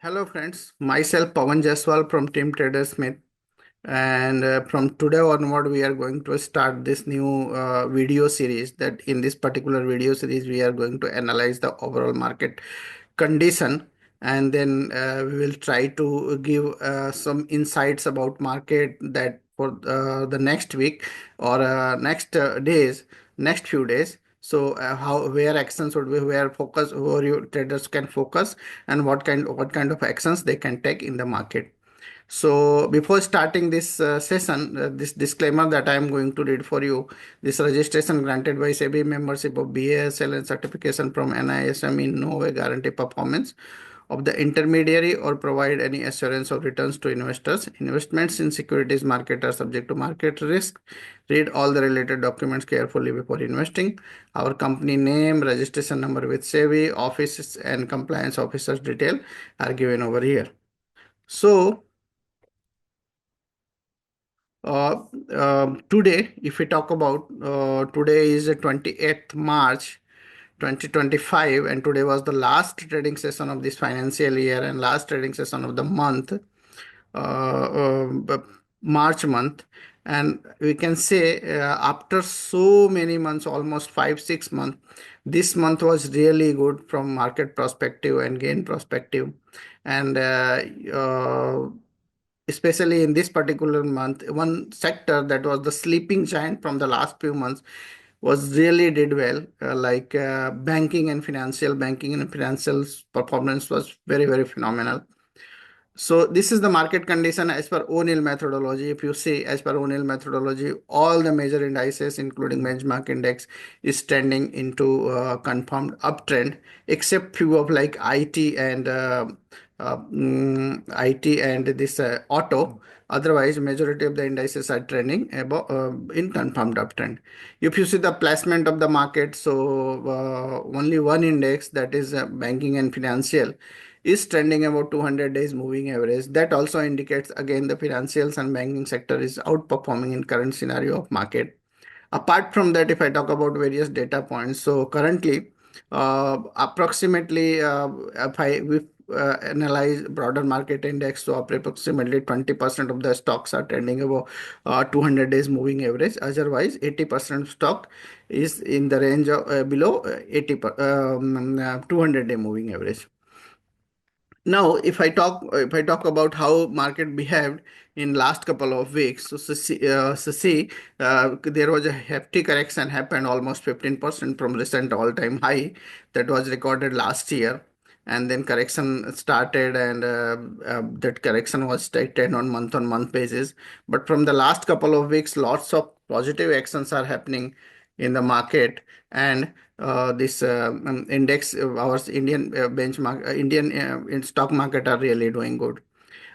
Hello friends, myself Pawan Jaswal from Team Trader Smith, and from today onward we are going to start this new video series. That in this particular video series we are going to analyze the overall market condition, and then we will try to give some insights about market that for the next week or next days, next few days. So how where actions would be, where focus, where your traders can focus, and what kind of actions they can take in the market. So before starting this session, this disclaimer that I am going to read for you. This registration granted by SEBI, membership of BASL, and certification from NISM in no way guarantee performance of the intermediary or provide any assurance of returns to investors. Investments in securities market are subject to market risk. Read all the related documents carefully before investing. Our company name, registration number with SEBI, office and compliance officers detail are given over here. So today, if we talk about today is the 28th March 2025, and today was the last trading session of this financial year and last trading session of the month, March month. And we can say after so many months, almost 5 6 months, this month was really good from market perspective and gain perspective. And especially in this particular month, one sector that was the sleeping giant from the last few months was really did well, like banking and financial performance was very phenomenal. So this is the market condition as per O'Neill methodology. If you see, as per O'Neill methodology, all the major indices, including benchmark index, is trending into confirmed uptrend, except few of like IT and this auto. Otherwise, majority of the indices are trending above in confirmed uptrend. If you see the placement of the market, so only one index, that is banking and financial, is trending about 200 days moving average. That also indicates again the financials and banking sector is outperforming in current scenario of market. Apart from that, if I talk about various data points, so currently approximately if I we analyze broader market index, so approximately 20% of the stocks are trending above 200 days moving average. Otherwise 80% of stock is in the range of below 200-day moving average. Now, if I talk about how market behaved in last couple of weeks, there was a hefty correction happened, almost 15% from recent all-time high that was recorded last year, and then correction started, and that correction was tightened on month basis. But from the last couple of weeks, lots of positive actions are happening in the market, and this index, our Indian benchmark, Indian in stock market are really doing good.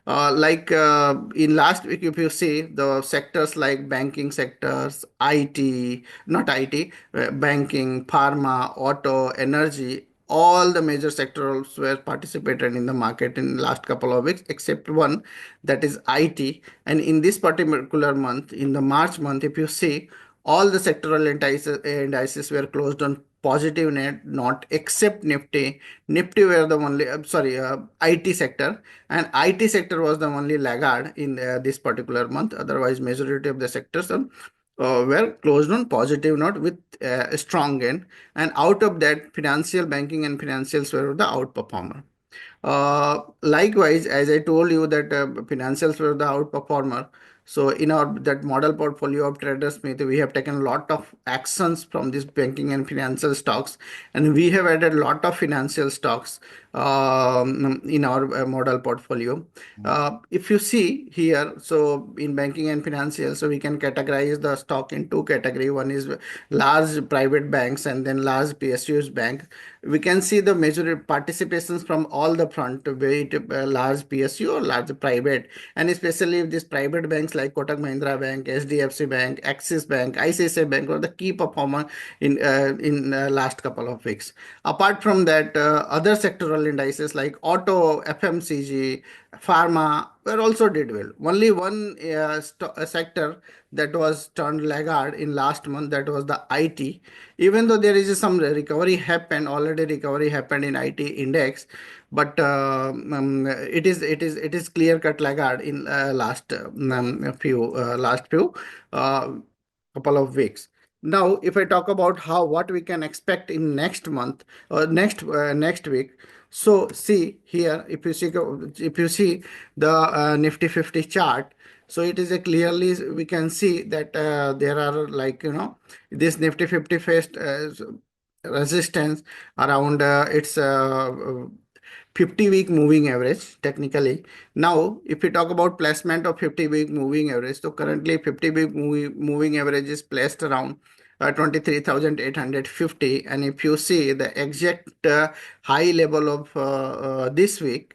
Like in last week, if you see the sectors like banking sectors, IT, not IT, banking, pharma, auto, energy, all the major sectors were participated in the market in last couple of weeks, except one, that is IT. And in this particular month, in the March month, if you see, all the sectoral indices were closed on positive net, not except Nifty. Nifty were the only, IT sector, and IT sector was the only laggard in this particular month. Otherwise, majority of the sectors were closed on positive note with a strong gain. And out of that, financial, banking and financials were the outperformer. Likewise, as I told you that financials were the outperformer. So in our that model portfolio of Trader Smith, we have taken a lot of actions from this banking and financial stocks, and we have added a lot of financial stocks in our model portfolio. If you see here, so in banking and financial, so we can categorize the stock in two category. One is large private banks and then large PSUs bank. We can see the major participations from all the front, be it large PSU or large private, and especially if these private banks like Kotak Mahindra Bank, SDFC Bank, Axis Bank, ICICI Bank were the key performer in last couple of weeks. Apart from that, other sectoral indices like auto, FMCG, pharma, were also did well. Only one sector that was turned laggard in last month, that was the IT. Even though there is some recovery happened in IT index, but it is clear cut laggard in last few uh, couple of weeks. Now, if I talk about how what we can expect in next month or next week, so see here, if you see the Nifty 50 chart, so it is a clearly we can see that there are, like, this Nifty 50 faced resistance around its 50-week moving average technically. Now, if we talk about placement of 50-week moving average, so currently 50-week moving average is placed around 23,850. And if you see the exact high level of this week,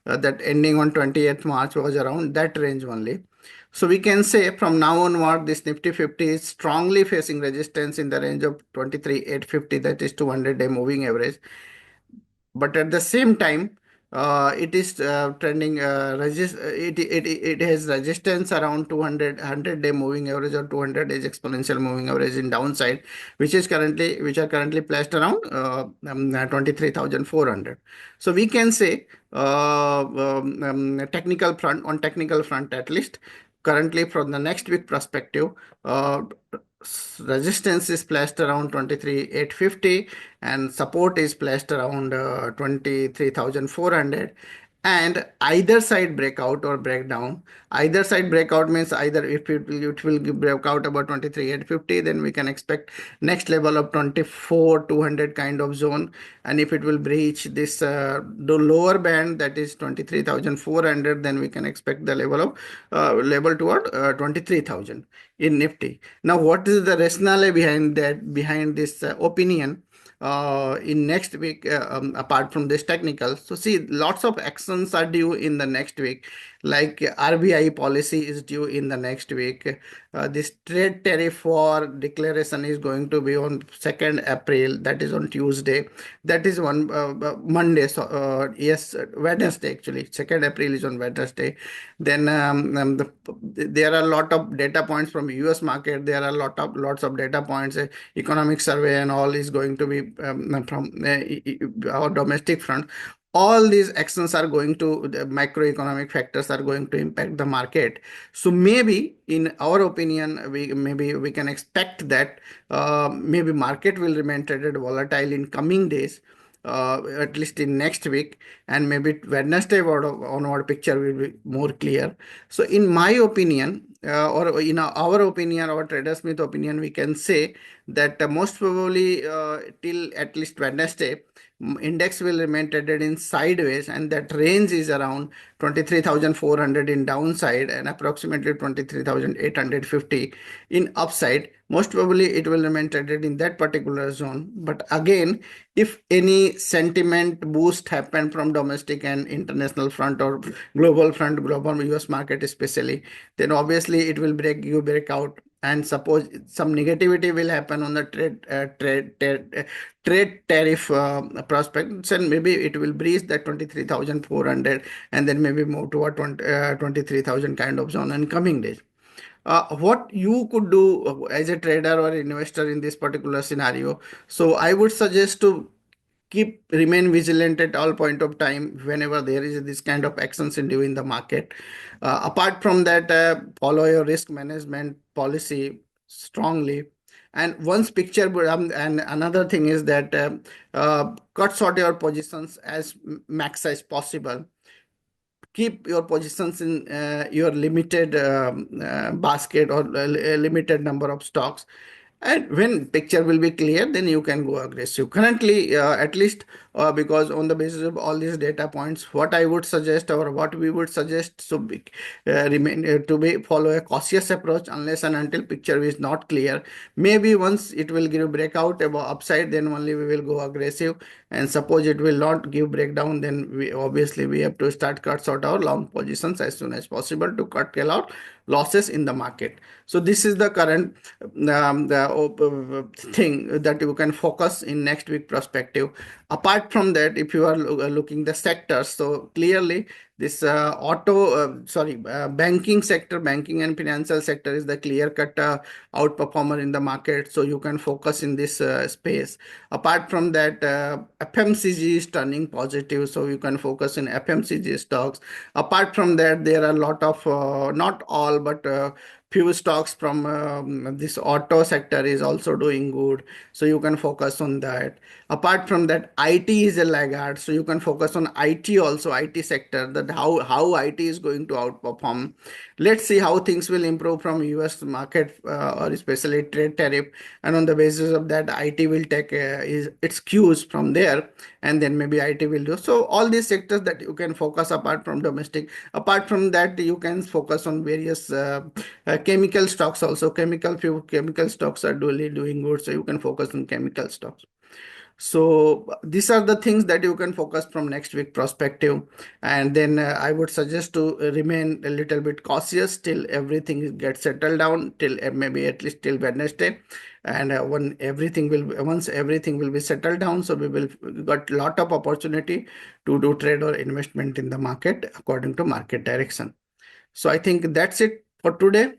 that ending on 20th March, was around that range only. So we can say from now onward, this Nifty 50 is strongly facing resistance in the range of 23,850, that is 200-day moving average. But at the same time, it is trending it has resistance around 200-day moving average or 200 days exponential moving average in downside, which are currently placed around 23,400. So we can say, technical front at least, currently from the next week perspective, uh, resistance is placed around 23,850, and support is placed around 23,400. And either side breakout or breakdown, either side breakout means either if it will give breakout about 23,850, then we can expect next level of 24,200 kind of zone. And if it will breach this the lower band, that is 23,400, then we can expect the level toward 23,000 in Nifty. Now, what is the rationale behind this opinion in next week, apart from this technical? So see, lots of actions are due in the next week. Like RBI policy is due in the next week. This trade tariff war declaration is going to be on 2nd April, that is on Tuesday. That is one Monday. So yes, Wednesday actually. 2nd April is on Wednesday. Then there are a lot of data points from US market. There are lots of data points. Economic survey and all is going to be from our domestic front. All these actions are going to, the macroeconomic factors are going to impact the market. So maybe, in our opinion, we can expect that maybe market will remain traded volatile in coming days, at least in next week. And maybe Wednesday onward picture will be more clear. So in my opinion, or in our opinion, our TraderSmith opinion, we can say that most probably till at least Wednesday, index will remain traded in sideways, and that range is around 23,400 in downside and approximately 23,850 in upside. Most probably it will remain traded in that particular zone. But again, if any sentiment boost happen from domestic and international front or global US market especially, then obviously it will break out. And suppose some negativity will happen on the trade tariff prospects, and maybe it will breach that 23,400, and then maybe move toward 23,000 kind of zone in coming days. What you could do as a trader or investor in this particular scenario? So I would suggest to remain vigilant at all point of time whenever there is this kind of actions in the market. Apart from that, follow your risk management policy strongly. And once picture, and another thing is that cut short your positions as max as possible. Keep your positions in your limited basket, or a limited number of stocks. And when picture will be clear, then you can go aggressive. Currently, at least, because on the basis of all these data points, what I would suggest, or what we would suggest, so remain to be follow a cautious approach unless and until picture is not clear. Maybe once it will give breakout above upside, then only we will go aggressive. And suppose it will not give breakdown, then we have to start cut short our long positions as soon as possible to cut out losses in the market. So this is the current thing that you can focus in next week perspective. Apart from that, if you are looking the sectors, so clearly this banking sector, banking and financial sector is the clear cut outperformer in the market. So you can focus in this space. Apart from that, FMCG is turning positive, so you can focus in FMCG stocks. Apart from that, there are a lot of, not all, but few stocks from this auto sector is also doing good, so you can focus on that. Apart from that, IT is a laggard, so you can focus on IT also, IT sector, that how IT is going to outperform. Let's see how things will improve from US market, or especially trade tariff, and on the basis of that, IT will take its cues from there, and then maybe IT will do. So all these sectors that you can focus apart from domestic. Apart from that, you can focus on various chemical stocks also. Few chemical stocks are doing good, so you can focus on chemical stocks. So these are the things that you can focus from next week perspective. And then I would suggest to remain a little bit cautious till everything gets settled down, till maybe at least till Wednesday. And once everything will be settled down, so we will got lot of opportunity to do trade or investment in the market according to market direction. So I think that's it for today.